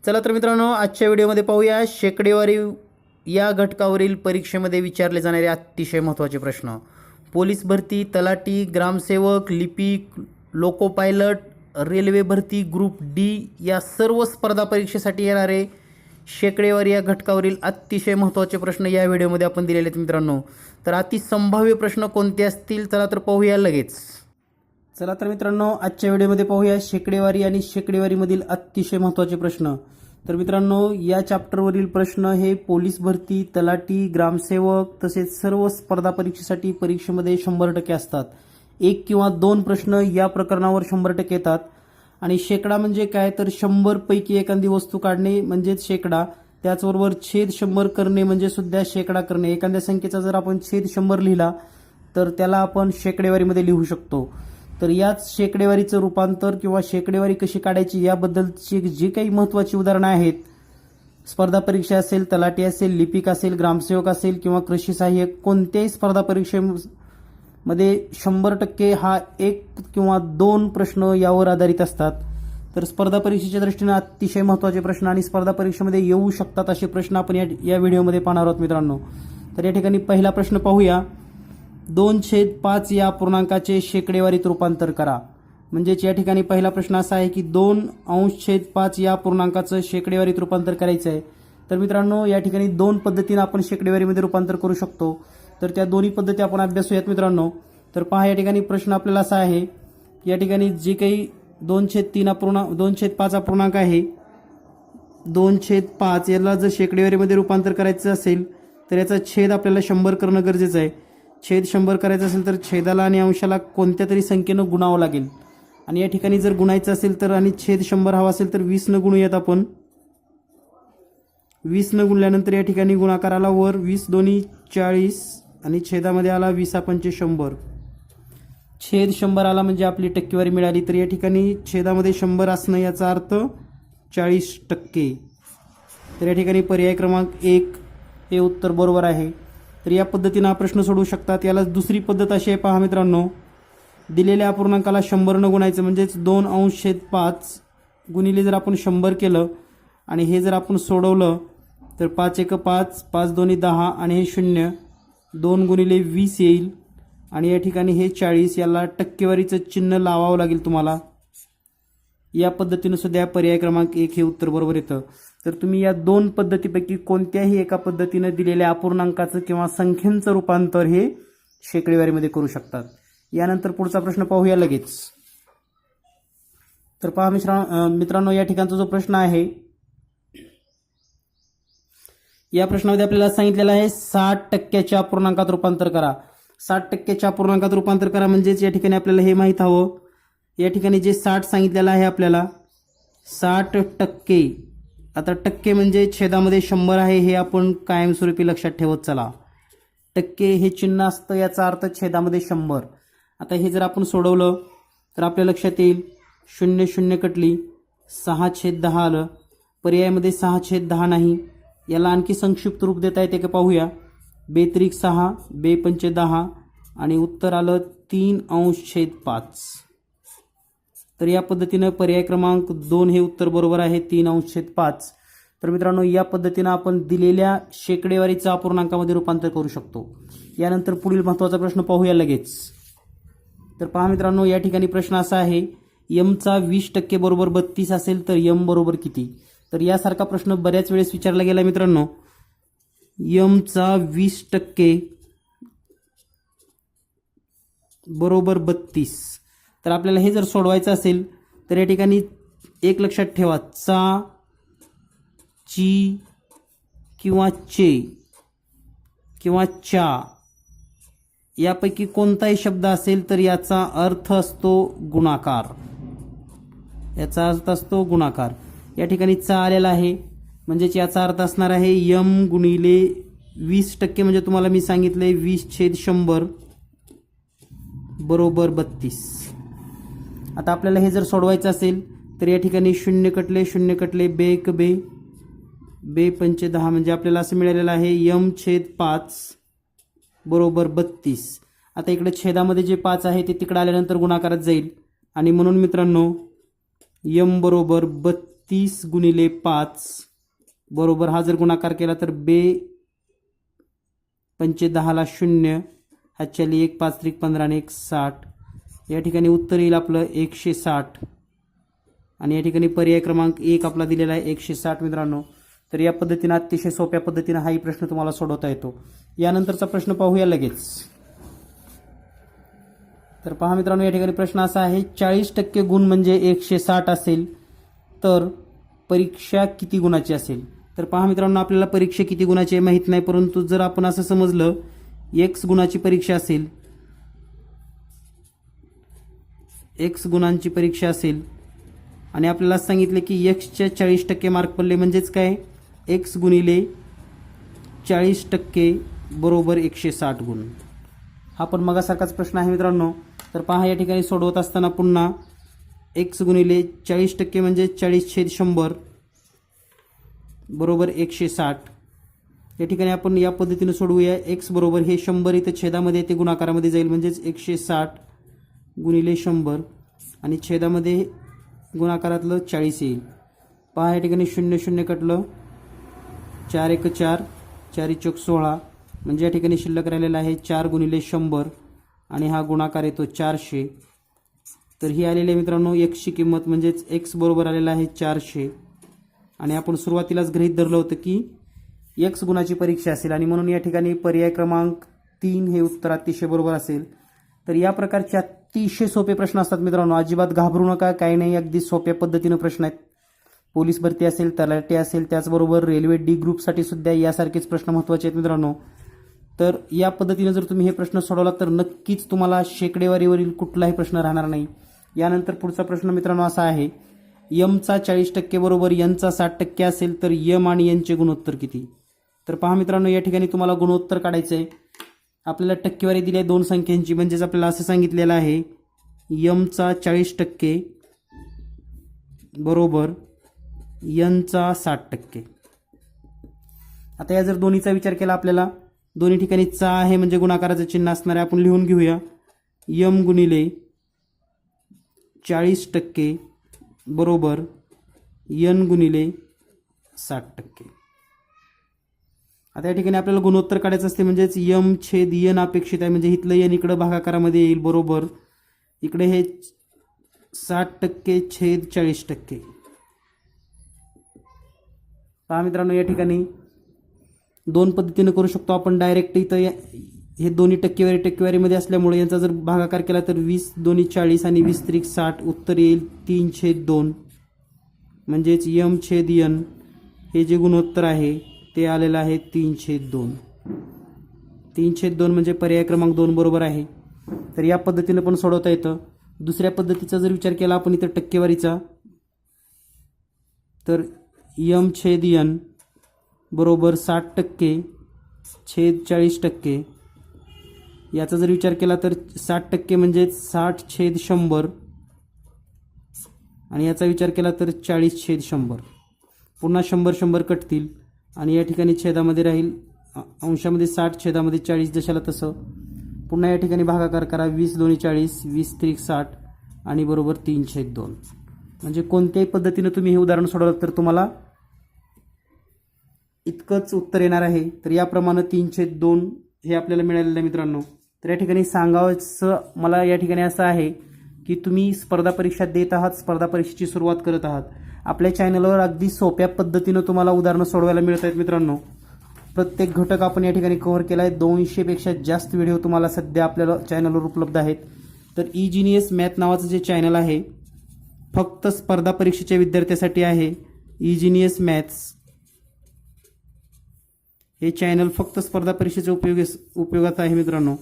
चला तर मित्रांनो, आजच्या व्हिडिओमध्ये पाहूया शेकडेवारी या घटकावरील परीक्षेमध्ये विचारले जाणारे अतिशय महत्त्वाचे प्रश्न. पोलीस भरती, तलाठी, ग्रामसेवक, लिपिक, लोको पायलट, रेल्वे भरती, ग्रुप डी या सर्व स्पर्धा परीक्षेसाठी येणारे शेकडेवारी या घटकावरील अतिशय महत्त्वाचे प्रश्न या व्हिडिओमध्ये आपण दिलेले आहेत मित्रांनो. तर अतिसंभाव्य प्रश्न कोणते असतील चला तर पाहूया लगेच. चला तर मित्रांनो, आजच्या व्हिडिओमध्ये पाहूया शेकडेवारी आणि शेकडेवारीमधील अतिशय महत्त्वाचे प्रश्न. तर मित्रांनो, या चॅप्टरवरील प्रश्न हे पोलीस भरती, तलाठी, ग्रामसेवक तसेच सर्व स्पर्धा परीक्षेसाठी परीक्षेमध्ये 100% असतात. एक किंवा दोन प्रश्न या प्रकरणावर 100% येतात. आणि शेकडा म्हणजे काय, तर 100 पैकी एखादी वस्तू काढणे म्हणजेच शेकडा. त्याचबरोबर छेद 100 करणे म्हणजे सुद्धा शेकडा करणे. एखाद्या संख्येचा जर आपण छेद 100 लिहिला तर त्याला आपण शेकडेवारीमध्ये लिहू शकतो. तर याच शेकडेवारीचं रूपांतर किंवा शेकडेवारी कशी काढायची याबद्दलची जी काही महत्त्वाची उदाहरणं आहेत, स्पर्धा परीक्षा असेल, तलाठी असेल, लिपिक असेल, ग्रामसेवक असेल किंवा कृषी सहाय्यक, कोणत्याही स्पर्धा परीक्षेमध्ये 100% हा एक किंवा दोन प्रश्न यावर आधारित असतात. तर स्पर्धा परीक्षेच्या दृष्टीने अतिशय महत्त्वाचे प्रश्न आणि स्पर्धा परीक्षेमध्ये येऊ शकतात असे प्रश्न आपण या व्हिडिओमध्ये पाहणार आहोत मित्रांनो. तर या ठिकाणी पहिला प्रश्न पाहूया. 2/5 या पूर्णांकाचे शेकडेवारीत रूपांतर करा. म्हणजेच या ठिकाणी पहिला प्रश्न असा आहे की 2/5 या पूर्णांकाचं शेकडेवारीत रूपांतर करायचं आहे. तर मित्रांनो, या ठिकाणी दोन पद्धतीने आपण शेकडेवारीमध्ये रूपांतर करू शकतो. तर त्या दोन्ही पद्धती आपण अभ्यासूयात मित्रांनो. तर पहा, या ठिकाणी प्रश्न आपल्याला असा आहे, या ठिकाणी जे काही 2/5 हा पूर्णांक आहे, 2/5 याला जर शेकडेवारीमध्ये रूपांतर करायचं असेल तर याचा छेद आपल्याला 100 करणं गरजेचं आहे. छेद 100 करायचं असेल तर छेदाला आणि अंशाला कोणत्या तरी संख्येनं गुणावं लागेल. आणि या ठिकाणी जर गुणायचं असेल तर आणि छेद 100 हवा असेल तर 20 न गुणूयात आपण. 20 न गुणल्यानंतर या ठिकाणी गुणाकार आला वर 20 दोन्ही 40 आणि छेदामध्ये आला 20 पंचे 100. छेद 100 आला म्हणजे आपली टक्केवारी मिळाली. तर या ठिकाणी छेदामध्ये 100 असणं याचा अर्थ 40%. तर या ठिकाणी पर्याय क्रमांक 1 हे उत्तर बरोबर आहे. तर या पद्धतीने हा प्रश्न सोडवू शकतात. याला दुसरी पद्धत अशी आहे, पहा मित्रांनो, दिलेल्या अपूर्णांकाला 100 न गुणायचं म्हणजेच 2/5 गुणिले जर आपण 100 केलं आणि हे जर आपण सोडवलं तर 5 1 5, 5 2 10 आणि हे 0, 2 गुणिले 20 येईल आणि या ठिकाणी हे 40. याला टक्केवारीचं चिन्ह लावावं लागेल तुम्हाला. या पद्धतीनं सुद्धा पर्याय क्रमांक 1 हे उत्तर बरोबर येतं. तर तुम्ही या दोन पद्धतीपैकी कोणत्याही एका पद्धतीनं दिलेल्या अपूर्णांकाचं किंवा संख्येचं रूपांतर हे शेकडेवारीमध्ये करू शकतात. यानंतर पुढचा प्रश्न पाहूया लगेच. तर पहा मित्रांनो, या ठिकाणचा जो प्रश्न आहे, या प्रश्नामध्ये आपल्याला सांगितलेलं आहे 60% अपूर्णांकात रूपांतर करा. 60% अपूर्णांकात रूपांतर करा म्हणजेच या ठिकाणी आपल्याला हे माहीत हवं, या ठिकाणी जे 60 सांगितलेलं आहे आपल्याला 60%. आता टक्के म्हणजे छेदामध्ये 100 आहे हे आपण कायमस्वरूपी लक्षात ठेवत चला. टक्के हे चिन्ह असतं, याचा अर्थ छेदामध्ये 100. आता हे जर आपण सोडवलं तर आपल्या लक्षात येईल 0 0 कटली, 6/10 आलं. पर्यायामध्ये 6/10 नाही. याला आणखी संक्षिप्त रूप देता येते का पाहूया. 2×6, 2×5 आणि उत्तर आलं 3/5. तर या पद्धतीनं पर्याय क्रमांक 2 हे उत्तर बरोबर आहे, 3/5. तर मित्रांनो, या पद्धतीनं आपण दिलेल्या शेकडेवारीचं अपूर्णांकामध्ये रूपांतर करू शकतो. यानंतर पुढील महत्त्वाचा प्रश्न पाहूया लगेच. तर पहा मित्रांनो, या ठिकाणी प्रश्न असा आहे, यमचा 20% बरोबर 32 असेल तर यम बरोबर किती. तर यासारखा प्रश्न बऱ्याच वेळेस विचारला गेला मित्रांनो. यमचा 20% बरोबर 32. तर आपल्याला हे जर सोडवायचं असेल तर या ठिकाणी एक लक्षात ठेवा, चा, ची किंवा चे किंवा चा यापैकी कोणताही शब्द असेल तर याचा अर्थ असतो गुणाकार. याचा अर्थ असतो गुणाकार. या ठिकाणी चा आलेला आहे म्हणजेच याचा अर्थ असणार आहे यम गुणिले 20% म्हणजे तुम्हाला मी सांगितले 20/100 बरोबर 32. आता आपल्याला हे जर सोडवायचं असेल तर या ठिकाणी 0 कटले 0 कटले 2 1 2, 2×5 म्हणजे आपल्याला असं मिळालेलं आहे यम/5 बरोबर 32. आता इकडे छेदामध्ये जे 5 आहे ते तिकडे आल्यानंतर गुणाकारात जाईल आणि म्हणून मित्रांनो यम बरोबर 30 गुणिले 5 बरोबर, हा जर गुणाकार केला तर बे 5 10ला 0, हातच्याली 1 5 त्रिक 15 आणि 1 60. या ठिकाणी उत्तर येईल आपलं 160 आणि या ठिकाणी पर्याय क्रमांक 1 आपला दिलेला आहे 160 मित्रांनो. तर या पद्धतीने अतिशय सोप्या पद्धतीने हाही प्रश्न तुम्हाला सोडवता येतो. यानंतरचा प्रश्न पाहूया लगेच. तर पहा मित्रांनो, या ठिकाणी प्रश्न असा आहे, 40% गुण म्हणजे 160 असेल तर परीक्षा किती गुणाची असेल. तर पहा मित्रांनो, आपल्याला परीक्षा किती गुणाची आहे माहीत नाही, परंतु जर आपण असं समजलं x गुणाची परीक्षा असेल, x गुणांची परीक्षा असेल आणि आपल्याला सांगितले की xच्या 40% मार्क पडले म्हणजेच काय, x गुणिले 40% बरोबर 160 गुण. हा पण मगासारखाच प्रश्न आहे मित्रांनो. तर पहा या ठिकाणी सोडवत असताना पुन्हा x गुणिले 40% म्हणजे 40/100 बरोबर 160. या ठिकाणी आपण या पद्धतीने सोडवूया. x बरोबर हे 100 इथं छेदामध्ये ते गुणाकारामध्ये जाईल म्हणजेच 160 गुणिले 100 आणि छेदामध्ये गुणाकारातलं 40 येईल. पहा या ठिकाणी 0 0 कटलं, 4 1 4, 4 चौक 16 म्हणजे या ठिकाणी शिल्लक राहिलेला आहे 4 गुणिले 100 आणि हा गुणाकार येतो 400. तर ही आलेली आहे मित्रांनो एक्सची किंमत, म्हणजेच एक्स बरोबर आलेला आहे 400 आणि आपण सुरुवातीलाच गृहीत धरलं होतं की एक्स गुणाची परीक्षा असेल आणि म्हणून या ठिकाणी पर्याय क्रमांक 3 हे उत्तर अतिशय बरोबर असेल. तर या प्रकारचे अतिशय सोपे प्रश्न असतात मित्रांनो, अजिबात घाबरू नका, काही नाही, अगदी सोप्या पद्धतीनं प्रश्न आहेत. पोलीस भरती असेल, तलाठी असेल, त्याचबरोबर रेल्वे डी ग्रुपसाठी सुद्धा यासारखेच प्रश्न महत्त्वाचे आहेत मित्रांनो. तर या पद्धतीने जर तुम्ही हे प्रश्न सोडवला तर नक्कीच तुम्हाला शेकडेवारीवरील कुठलाही प्रश्न राहणार नाही. यानंतर पुढचा प्रश्न मित्रांनो असा आहे, यमचा 40% बरोबर यनचा 60% असेल तर यम आणि यनचे गुणोत्तर किती. तर पहा मित्रांनो, या ठिकाणी तुम्हाला गुणोत्तर काढायचं आहे. आपल्याला टक्केवारी दिली आहे 2 संख्यांची, म्हणजेच आपल्याला असं सांगितलेलं आहे यमचा 40% बरोबर यनचा 60%. आता या जर दोन्हीचा विचार केला, आपल्याला दोन्ही ठिकाणी चा आहे म्हणजे गुणाकाराचं चिन्ह असणार आहे. आपण लिहून घेऊया यम गुणिले 40% बरोबर यन गुणिले 60%. आता या ठिकाणी आपल्याला गुणोत्तर काढायचं असते, म्हणजेच यम छेद यन अपेक्षित आहे, म्हणजे इथलं यन इकडं भागाकारामध्ये येईल बरोबर इकडे हे 60% छेद 40%. पहा मित्रांनो, या ठिकाणी 2 पद्धतीने करू शकतो आपण. डायरेक्ट इथं हे दोन्ही टक्केवारीमध्ये असल्यामुळे यांचा जर भागाकार केला तर 20 दोन्ही 40 आणि 20 त्रिक 60 उत्तर येईल 3/2, म्हणजेच यम छेद यन हे जे गुणोत्तर आहे ते आलेलं आहे 3/2. 3/2 म्हणजे पर्याय क्रमांक 2 बरोबर आहे. तर या पद्धतीने पण सोडवता येतं. दुसऱ्या पद्धतीचा जर विचार केला आपण इथं टक्केवारीचा, तर यम छेद यन बरोबर 60% छेद 40%. याचा जर विचार केला तर 60% म्हणजे 60/100 आणि याचा विचार केला तर 40/100. पुन्हा 100 100 कटतील आणि या ठिकाणी छेदामध्ये राहील अंशामध्ये 60 छेदामध्ये 40 जशाला तसं. पुन्हा या ठिकाणी भागाकार करा 20 दोन्ही 40 20 त्रिक 60 आणि बरोबर 3/2. म्हणजे कोणत्याही पद्धतीने तुम्ही हे उदाहरण सोडवलं तर तुम्हाला इतकंच उत्तर येणार आहे. तर याप्रमाणे 3/2 हे आपल्याला मिळालेलं आहे मित्रांनो. तर या ठिकाणी सांगायचं मला या ठिकाणी असं आहे की तुम्ही स्पर्धा परीक्षा देत आहात, स्पर्धा परीक्षेची सुरुवात करत आहात. आपल्या चॅनलवर अगदी सोप्या पद्धतीनं तुम्हाला उदाहरणं सोडवायला मिळत आहेत मित्रांनो. प्रत्येक घटक आपण या ठिकाणी कव्हर केला आहे. 200पेक्षा जास्त व्हिडिओ तुम्हाला सध्या आपल्याला चॅनलवर उपलब्ध आहेत. तर इजिनियस मॅथ नावाचं जे चॅनल आहे फक्त स्पर्धा परीक्षेच्या विद्यार्थ्यासाठी आहे. इजिनियस मॅथ्स हे चॅनल फक्त स्पर्धा परीक्षेच्या उपयोगात आहे मित्रांनो.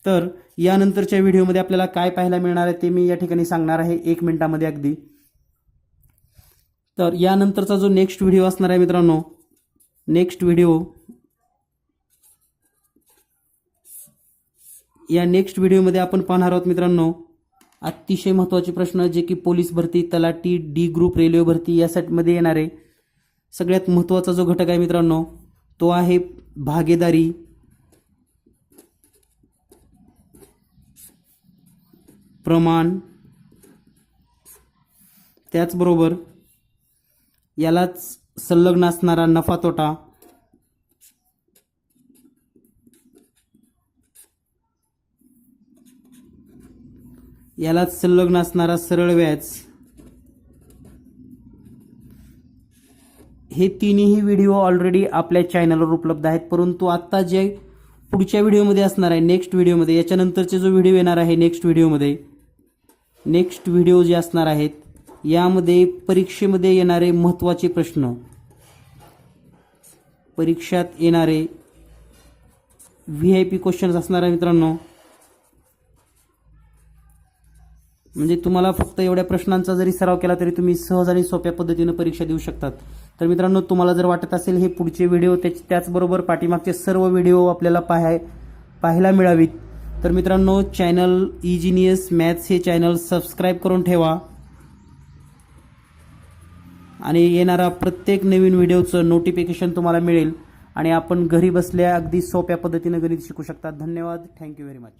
तर यानंतरच्या व्हिडिओमध्ये आपल्याला काय पाहायला मिळणार आहे ते मी या ठिकाणी सांगणार आहे 1 मिनिटामध्ये अगदी. तर यानंतरचा जो नेक्स्ट व्हिडिओ असणार आहे मित्रांनो, या नेक्स्ट व्हिडिओमध्ये आपण पाहणार आहोत मित्रांनो अतिशय महत्त्वाचे प्रश्न जे की पोलीस भरती, तलाठी, डी ग्रुप, रेल्वे भरती यासाठी येणारे सगळ्यात महत्त्वाचा जो घटक आहे मित्रांनो तो आहे भागीदारी, प्रमाण, त्याचबरोबर यालाच संलग्न असणारा नफा तोटा, यालाच संलग्न असणारा सरळ व्याज, हे तिन्ही व्हिडिओ ऑलरेडी आपल्या चॅनलवर उपलब्ध आहेत. परंतु आत्ता जे पुढच्या व्हिडिओमध्ये असणार आहे, नेक्स्ट व्हिडिओमध्ये, याच्यानंतरचे जो व्हिडिओ येणार आहे नेक्स्ट व्हिडिओ जे असणार आहेत, यामध्ये परीक्षेमध्ये येणारे महत्त्वाचे प्रश्न, परीक्षात येणारे VIP क्वेश्चन्स असणार आहे मित्रांनो. म्हणजे तुम्हाला फक्त एवढ्या प्रश्नांचा जरी सराव केला तरी तुम्ही सहज आणि सोप्या पद्धतीने परीक्षा देऊ शकतात. तर मित्रांनो, तुम्हाला जर वाटत असेल हे पुढचे व्हिडिओ त्याचबरोबर पाठीमागचे सर्व व्हिडिओ आपल्याला पाहायला मिळावीत, तर मित्रांनो चॅनल इजिनियस मॅथ्स हे चॅनल सबस्क्राईब करून ठेवा आणि येणारा प्रत्येक नवीन व्हिडिओचं नोटिफिकेशन तुम्हाला मिळेल आणि आपण घरी बसल्या अगदी सोप्या पद्धतीने गणित शिकू शकता. धन्यवाद. Thank you very much.